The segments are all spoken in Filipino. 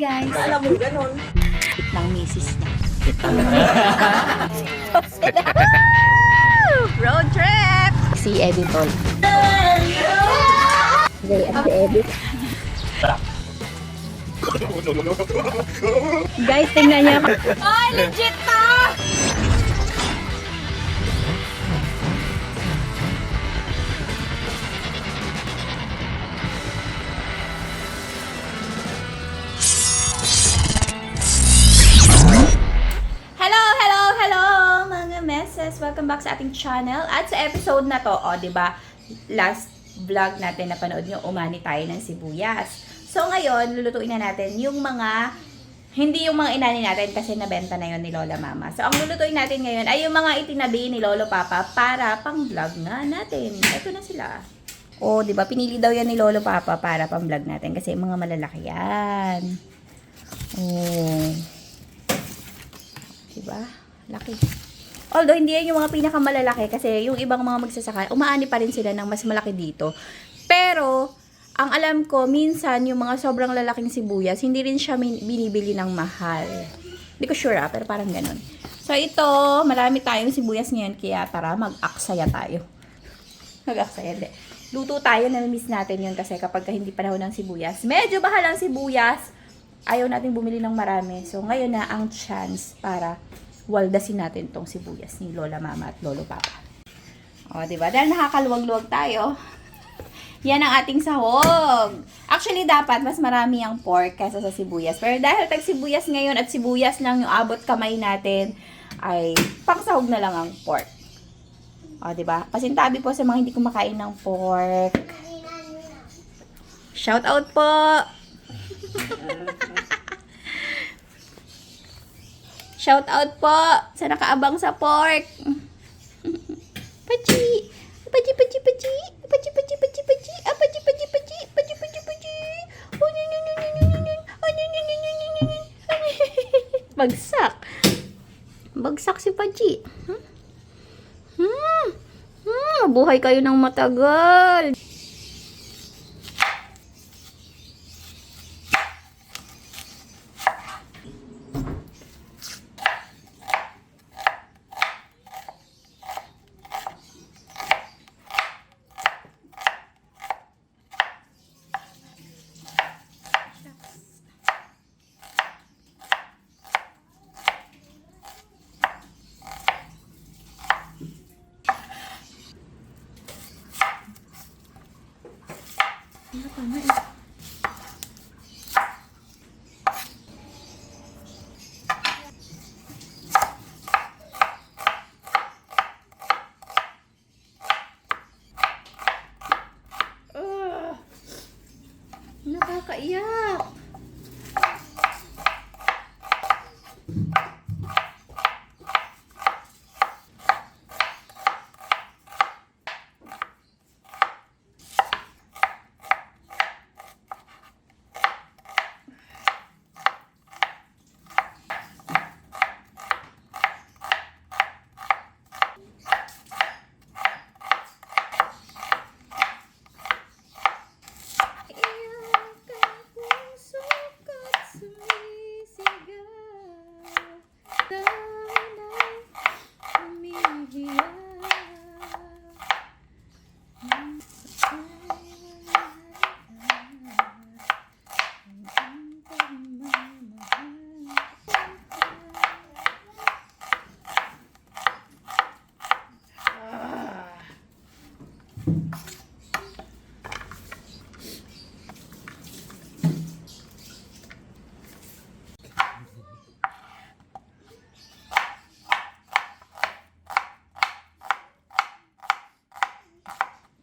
guys. Alam mo, ganun. Ng misis niya. Road trip! Si Editor. Guys, tingnan niya. Ay, legit to! Hello mga meses! Welcome back sa ating channel. At sa episode na to, diba, last vlog natin na panood nyo, umani tayo ng sibuyas. So ngayon, lulutuin na natin yung mga, hindi yung mga inani natin kasi nabenta na yon ni Lola Mama. So ang lulutuin natin ngayon ay yung mga itinabi ni Lolo Papa para pang vlog nga natin. Ito na sila. Diba, pinili daw yan ni Lolo Papa para pang vlog natin kasi mga malalaki yan. Diba? Laki. Although, hindi yan yung mga pinakamalalaki kasi yung ibang mga magsasaka, umaani pa rin sila ng mas malaki dito. Pero, ang alam ko, minsan yung mga sobrang lalaking sibuyas, hindi rin siya binibili ng mahal. Hindi ko sure pero parang ganun. So, ito, marami tayong sibuyas ngayon, kaya tara, mag-aksaya tayo. Mag-aksaya, hindi. Luto tayo, na-miss natin yun kasi kapag hindi panahon ng sibuyas, medyo mahal ang sibuyas, ayaw natin bumili ng marami. So, ngayon na ang chance para waldasin natin tong sibuyas ni Lola Mama at Lolo Papa. Diba? Dahil nakakaluwag-luwag tayo, yan ang ating sahog. Actually, dapat mas marami ang pork kaysa sa sibuyas. Pero dahil tag-sibuyas ngayon at sibuyas lang yung abot kamay natin, ay pangsahog na lang ang pork. Diba? Pasintabi po sa mga hindi kumakain ng pork. Shout out po! Shout out po sa nakaabang sa pork. Pachi! Pachi, pachi, pachi! Pachi, pachi, pachi, pachi! Pachi, pachi, pachi! Pachi, pachi, pachi! Bagsak! Bagsak si Pachi. Buhay kayo ng matagal. Nakakaiyak.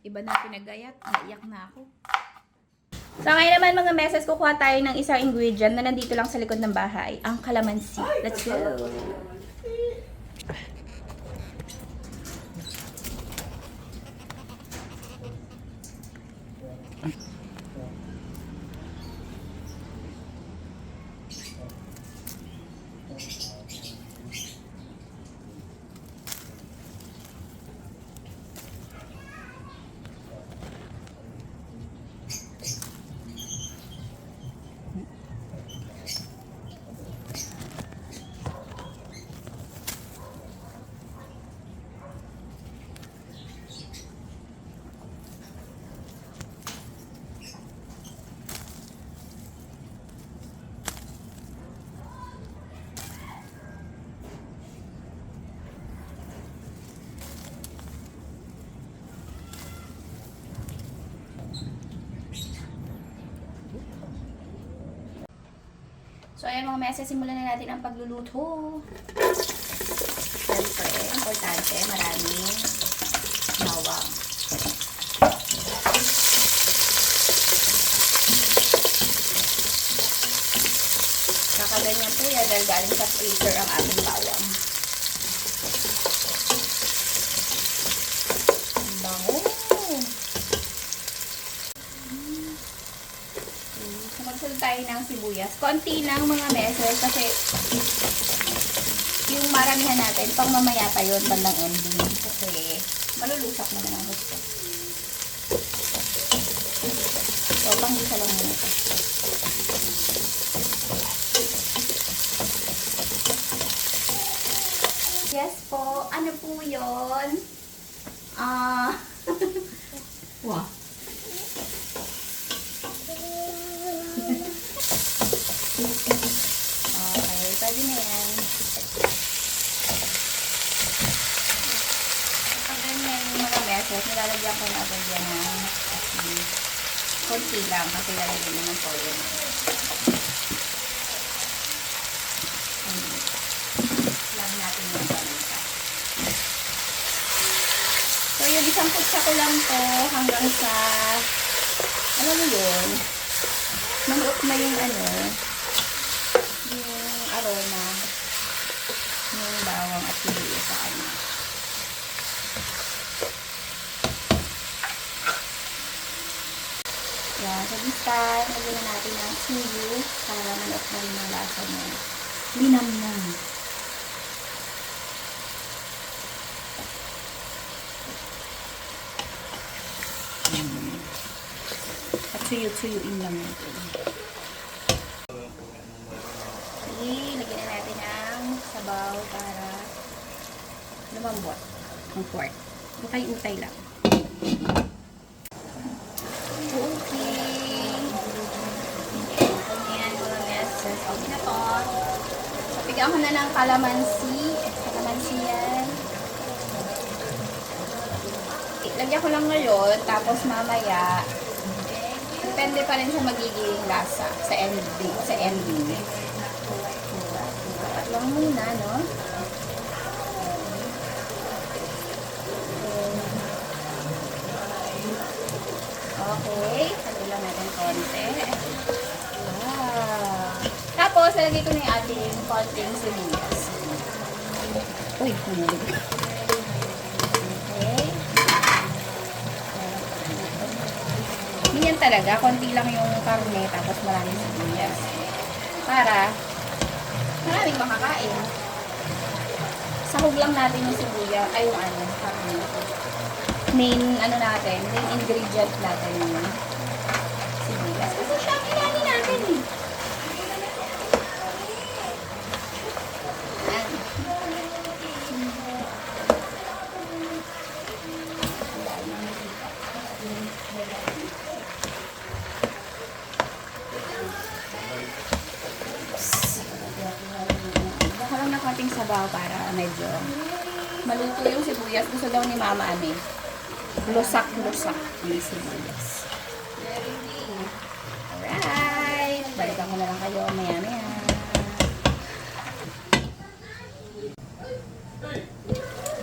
Iba na pinagayat, naiyak na ako. So ngayon naman mga meses, kukuha tayo ng isang ingredient na nandito lang sa likod ng bahay, ang calamansi. Let's go! So, ayan mga meses, simulan na natin ang pagluluto. Siyempre, importante, maraming bawang. Kakaganyan po yan dahil galing sa freezer ang ating bawang. Ang bango! So, magsulot tayo ng sibuyas. Konti lang mga meses kasi yung maramihan natin, pang mamaya pa yun, bandang ending. Kasi malulusak naman ang gusto. So, pang-gisa lang muna ito. Yes po. Ano po yun? Wow. Okay, pwede na yan. Pag ganyan yung mga meses, nilalagyan ko na agad yan ng konti lang kasi lalagyan naman po yun. Lang natin yung paminta. So, yung isang putsa ko lang to hanggang sa, alam mo yun, manuot na yung yung aroma ng bawang at sibuyas sa kanya. Yan. So, this time, lagyan na natin ng chili para manuot na yung lasa niya. Linamnam. At suyo-suyuin lang natin. Okay, lagyan na natin ang sabaw para lumambot ang pork. Utay-utay lang. Okay. Ganyan mga meses. Okay na to. So, bigyan ko na ng kalamansi. Kalamansi yan. Lagyan ko lang ngayon, tapos mamaya, depende pa rin sa magiging lasa sa ending. Dapat lang muna, no? Okay, halo lang natin konti. Tapos, lalagay ko na yung ating konting sibuyas. Uy, humulig. Okay. Ganyan talaga, konti lang yung karne, tapos maraming sibuyas. Para maraming makakain. Sahog lang natin yung sibuyas, ay yung karne. Main ingredient natin yung sibuyas. Kasi siya ang kailangan natin eh. Baka lang na konting sabaw para medyo maluto yung sibuyas. Gusto daw ni Mama lusak-lusak yung sibuyas. Alright. Balikan ko na lang kayo maya-maya.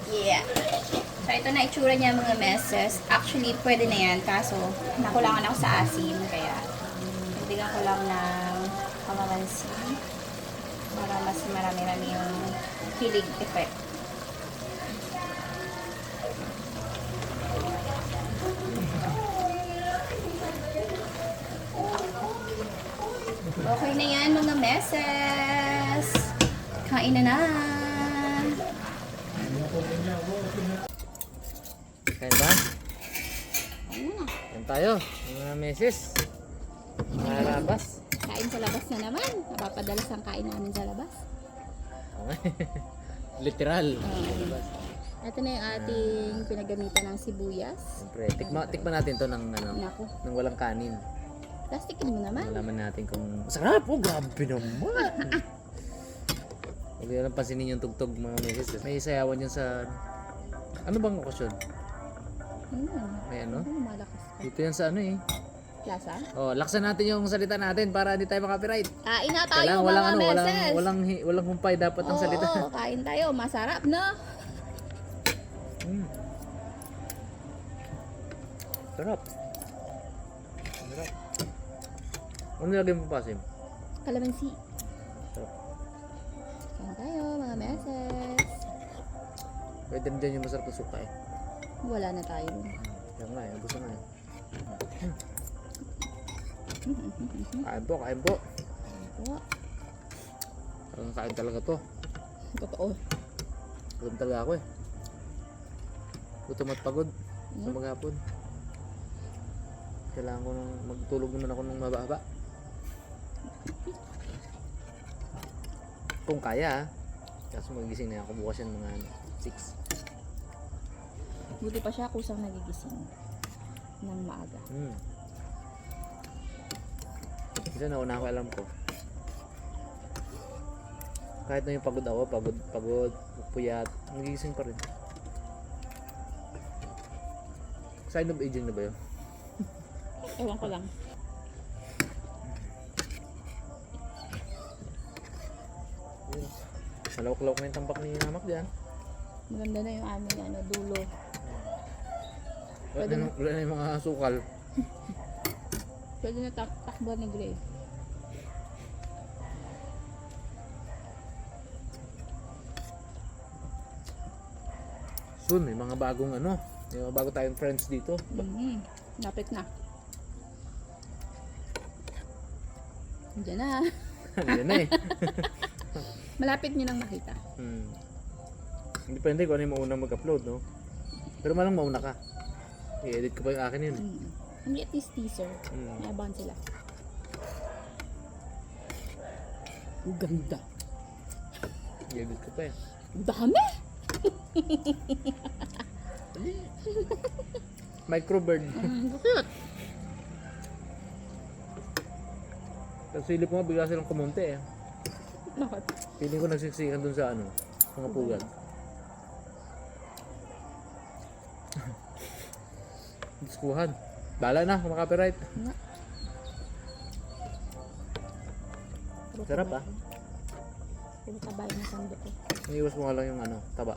Yeah. So, ito na itsura niya mga meses. Actually, pwede na yan. Kaso, nakulangan ako sa asin. Kaya, nagdigan ko lang ng kalamansi para mas marami-rami yung kilig effect. Okay na yan mga meses. Kain na na. Kain ba? Kain tayo, mga meses. Mga labas. Kain sa labas na naman. Napapadalas ang kain namin sa labas. Literal. Ito na yung ating pinagamitan ng sibuyas. Siyempre, tikman natin to ng Naku. ng walang kanin. Plastikin mo naman. Malaman natin kung sarap. Oh, grabe naman. Huwag nyo lang pansinin yung tugtog mga meses. May sayawan yun sa... Ano bang okasyon? May ano? Malakas pa. Dito yan sa ano eh. Lasa? Oh, laksan natin yung salita natin para hindi tayo makapiright. Kain na tayo Kailangan mga meses. walang humpay dapat ang salita. Oo, kain tayo. Masarap, no? Sarap. Sarap. Ano nilagay mo pa, Sim? Kalamansi. Sarap. Kain tayo mga meses. Pwede rin dyan yung masarap na suka eh. Wala na tayo. Yan nga eh, gusto nga eh. Kain po, kain po. Oo, Parang kain talaga to. totoo. Gutom talaga ako eh. Gutom at pagod sa maghapon. Kailangan ko nang magtulog naman ako ng mababa. Kung kaya ah. Kaso magigising na ako bukas yan mga 6. Buti pa siya kusang nagigising ng maaga. Kasi nauna ako alam ko. Kahit na yung pagod ako, pagod, puyat, nagigising pa rin. Sign of aging na ba yun? Ewan ko lang. Malawak-lawak na yung tambak ni Mamak dyan. Maganda na yung aming dulo. Wala na yung mga sukal. Pwede na takbo ni Gray. Soon, may mga bagong may mga bago tayong friends dito. Lapit na. Diyan na. Yan na eh. Malapit nyo nang makita. Depende kung ano yung maunang mag-upload, no? Pero malang mauna ka. I-edit ko pa yung akin yun. Hindi at least teaser. May abangan sila. Ang ganda. I-edit ko pa eh. Ang dami! Microbird. Cute! Pag silip mo, bigla silang kumunti eh. Bakit? Feeling ko nagsiksikan dun sa mga pugad. Diskuhan. Bala na, kumaka-copyright. Sarap ah. Puro tabayo ng sando ko. Iiwas mo nga lang yung taba.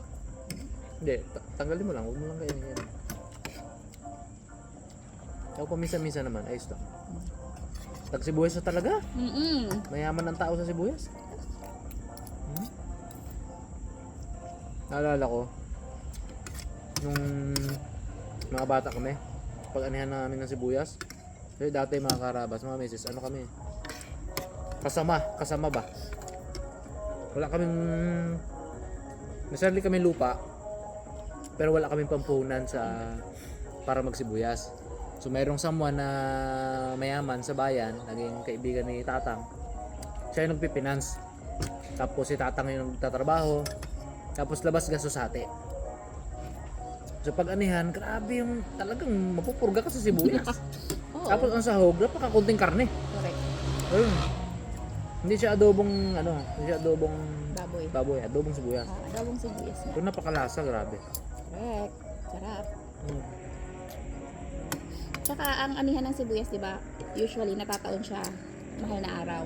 Hindi, tanggalin mo lang. Huwag mo lang kainin yan. Ako paminsan-minsan naman, ayos lang. Tag-sibuyas na talaga. Mayaman ng tao sa sibuyas. Naalala ko, nung mga bata kami, pag anihan namin ng sibuyas, kasi dati mga karabas, mga meses, kami? Kasama ba? Wala kaming, necessarily kami lupa, pero wala kaming pampuhunan para magsibuyas. So mayroong someone na mayaman sa bayan, naging kaibigan ni Tatang. Siya yung nagpipinance. Tapos si Tatang yung nagtatrabaho. Tapos labas gastos ate. So pag anihan, grabe yung talagang mapupurga ka sa sibuyas. Tapos ang sahog, napakakunting karne. Correct. Ayun. Hindi siya adobong hindi siya adobong baboy, adobong sibuyas. Adobong sibuyas na. Pero napakalasa, grabe. Correct. Sarap. Tsaka ang anihan ng sibuyas, di ba? Usually natataon siya mahal na araw.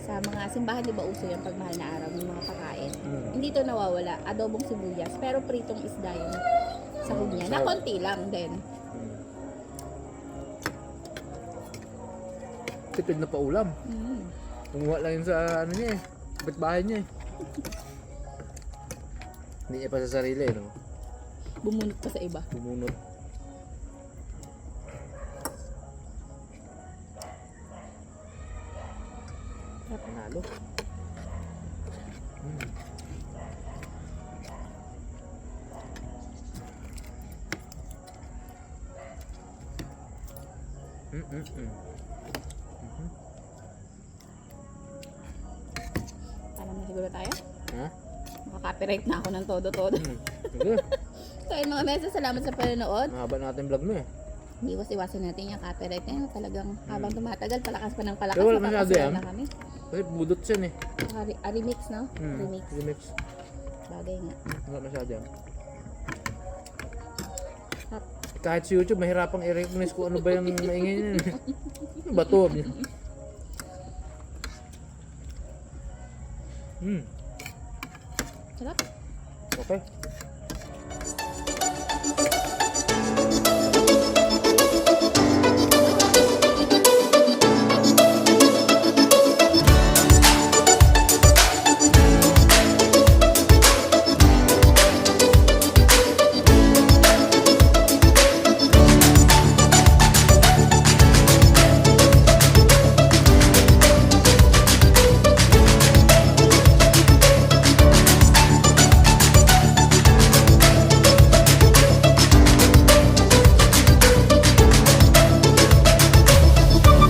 Sa mga simbahan, di ba uso yung pag mahal na araw ng mga pagkain. Hindi to nawawala. Adobong sibuyas, pero pritong isda yung sahog niya. Na konti lang din. Tipid na paulam. Kumuha lang yun sa niya eh. Kapitbahay niya eh. Hindi niya pa sa sarili, no? Bumunot pa sa iba. Bumunot. Panalo. Alam na siguro tayo? Ha? Makaka-copyright na ako ng todo-todo. Sige. So ayun mga meses, salamat sa panonood. Mahaba natin vlog mo eh. Iwas-iwasan natin yung copyright na yun. Talagang habang tumatagal, palakas pa ng palakas. Pero wala masyado mapapasaya yan. na kami. Kasi budot siya eh. Remix, no? Remix. Remix. Bagay nga. Wala masyado yan. Hot. kahit sa YouTube, mahirapang i-recognize kung ano ba yung maingay niya. Ano ba to? Sarap. Okay.